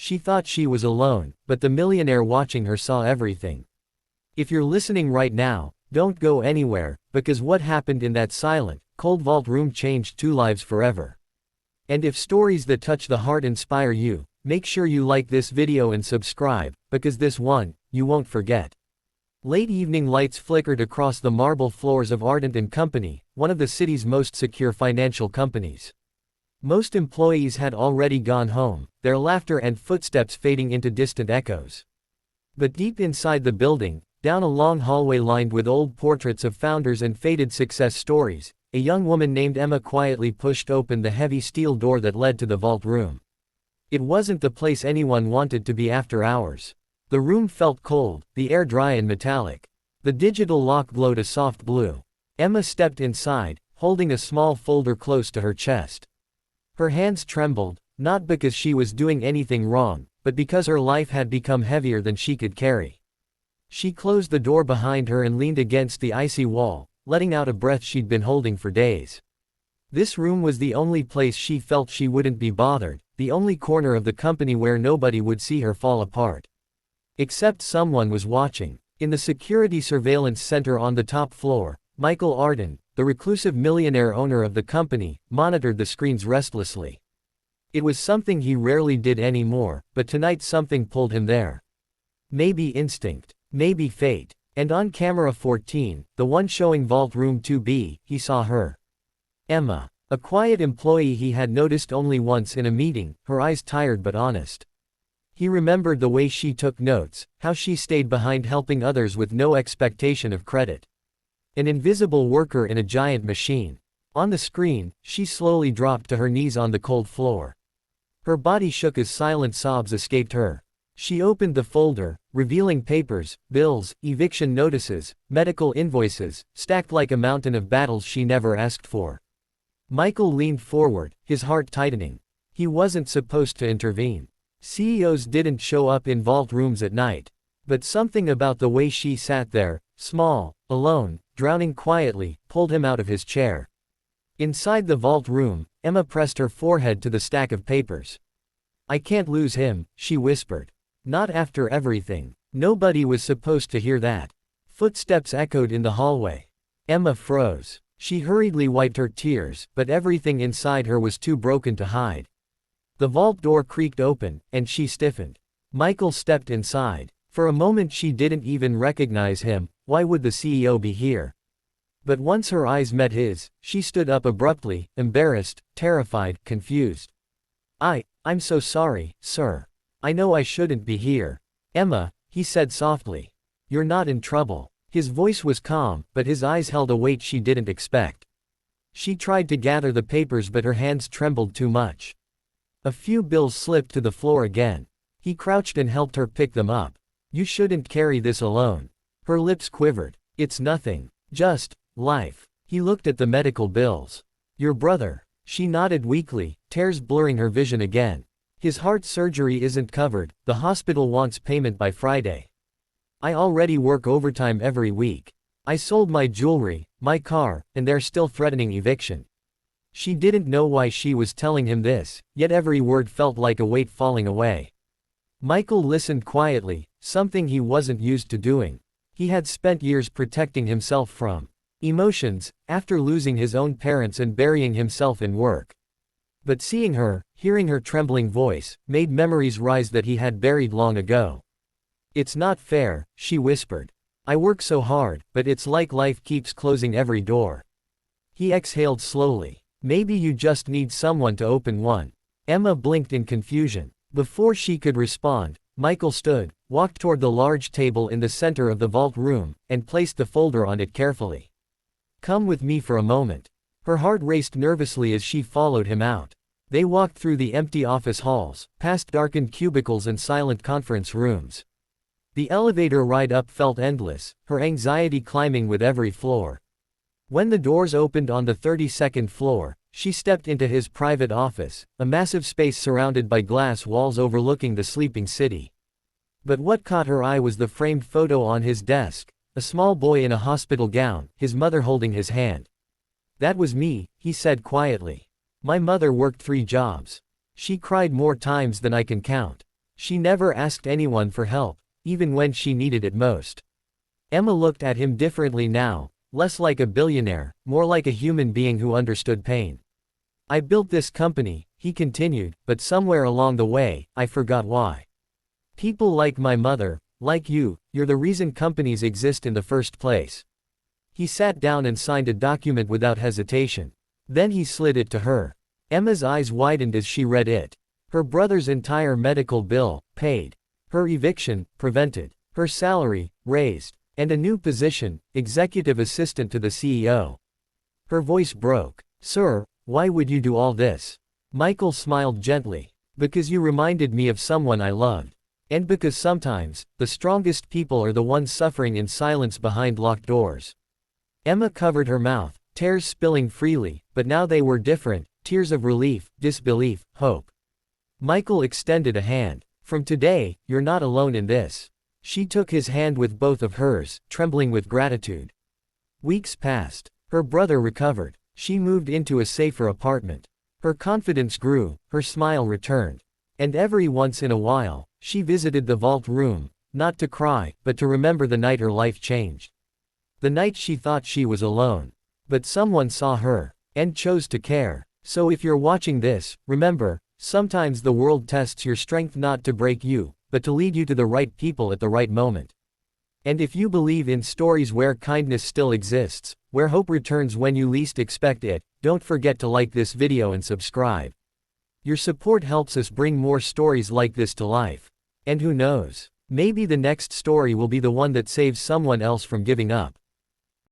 She thought she was alone, but the millionaire watching her saw everything. If you're listening right now, don't go anywhere, because what happened in that silent, cold vault room changed 2 lives forever. And if stories that touch the heart inspire you, make sure you like this video and subscribe, because this one, you won't forget. Late evening lights flickered across the marble floors of Ardent & Company, one of the city's most secure financial companies. Most employees had already gone home, their laughter and footsteps fading into distant echoes. But deep inside the building, down a long hallway lined with old portraits of founders and faded success stories, a young woman named Emma quietly pushed open the heavy steel door that led to the vault room. It wasn't the place anyone wanted to be after hours. The room felt cold, the air dry and metallic. The digital lock glowed a soft blue. Emma stepped inside, holding a small folder close to her chest. Her hands trembled, not because she was doing anything wrong, but because her life had become heavier than she could carry. She closed the door behind her and leaned against the icy wall, letting out a breath she'd been holding for days. This room was the only place she felt she wouldn't be bothered, the only corner of the company where nobody would see her fall apart. Except someone was watching. In the security surveillance center on the top floor, Michael Arden, the reclusive millionaire owner of the company, monitored the screens restlessly. It was something he rarely did anymore, but tonight something pulled him there. Maybe instinct, maybe fate. And on camera 14, the one showing Vault Room 2B, he saw her. Emma, a quiet employee he had noticed only once in a meeting, her eyes tired but honest. He remembered the way she took notes, how she stayed behind helping others with no expectation of credit. An invisible worker in a giant machine. On the screen, she slowly dropped to her knees on the cold floor. Her body shook as silent sobs escaped her. She opened the folder, revealing papers, bills, eviction notices, medical invoices, stacked like a mountain of battles she never asked for. Michael leaned forward, his heart tightening. He wasn't supposed to intervene. CEOs didn't show up in vault rooms at night. But something about the way she sat there, small, alone, drowning quietly, pulled him out of his chair. Inside the vault room, Emma pressed her forehead to the stack of papers. "I can't lose him," she whispered. "Not after everything." Nobody was supposed to hear that. Footsteps echoed in the hallway. Emma froze. She hurriedly wiped her tears, but everything inside her was too broken to hide. The vault door creaked open, and she stiffened. Michael stepped inside. For a moment she didn't even recognize him. Why would the CEO be here? But once her eyes met his, she stood up abruptly, embarrassed, terrified, confused. I'm so sorry, sir. I know I shouldn't be here." "Emma," he said softly. "You're not in trouble." His voice was calm, but his eyes held a weight she didn't expect. She tried to gather the papers but her hands trembled too much. A few bills slipped to the floor again. He crouched and helped her pick them up. "You shouldn't carry this alone." Her lips quivered. "It's nothing. Just life." He looked at the medical bills. "Your brother." She nodded weakly, tears blurring her vision again. "His heart surgery isn't covered, the hospital wants payment by Friday. I already work overtime every week. I sold my jewelry, my car, and they're still threatening eviction." She didn't know why she was telling him this, yet every word felt like a weight falling away. Michael listened quietly, something he wasn't used to doing. He had spent years protecting himself from emotions, after losing his own parents and burying himself in work. But seeing her, hearing her trembling voice, made memories rise that he had buried long ago. "It's not fair," she whispered. "I work so hard, but it's like life keeps closing every door." He exhaled slowly. "Maybe you just need someone to open one." Emma blinked in confusion. Before she could respond, Michael stood, walked toward the large table in the center of the vault room, and placed the folder on it carefully. "Come with me for a moment." Her heart raced nervously as she followed him out. They walked through the empty office halls, past darkened cubicles and silent conference rooms. The elevator ride up felt endless, her anxiety climbing with every floor. When the doors opened on the 32nd floor, she stepped into his private office, a massive space surrounded by glass walls overlooking the sleeping city. But what caught her eye was the framed photo on his desk, a small boy in a hospital gown, his mother holding his hand. "That was me," he said quietly. "My mother worked 3 jobs. She cried more times than I can count. She never asked anyone for help, even when she needed it most. Emma looked at him differently now, less like a billionaire, more like a human being who understood pain. I built this company, he continued, but somewhere along the way, I forgot why. People like my mother, like you're the reason companies exist in the first place. He sat down and signed a document without hesitation. Then he slid it to her. Emma's eyes widened as she read it. Her brother's entire medical bill, paid. Her eviction, prevented. Her salary, raised. And a new position, executive assistant to the CEO. Her voice broke. Sir, why would you do all this? Michael smiled gently. Because you reminded me of someone I loved. And because sometimes, the strongest people are the ones suffering in silence behind locked doors. Emma covered her mouth, tears spilling freely, but now they were different, tears of relief, disbelief, hope. Michael extended a hand. From today, you're not alone in this. She took his hand with both of hers, trembling with gratitude. Weeks passed. Her brother recovered. She moved into a safer apartment. Her confidence grew, her smile returned. And every once in a while, she visited the vault room, not to cry, but to remember the night her life changed. The night she thought she was alone. But someone saw her, and chose to care. So if you're watching this, remember, sometimes the world tests your strength not to break you, but to lead you to the right people at the right moment. And if you believe in stories where kindness still exists, where hope returns when you least expect it, don't forget to like this video and subscribe. Your support helps us bring more stories like this to life. And who knows, maybe the next story will be the one that saves someone else from giving up.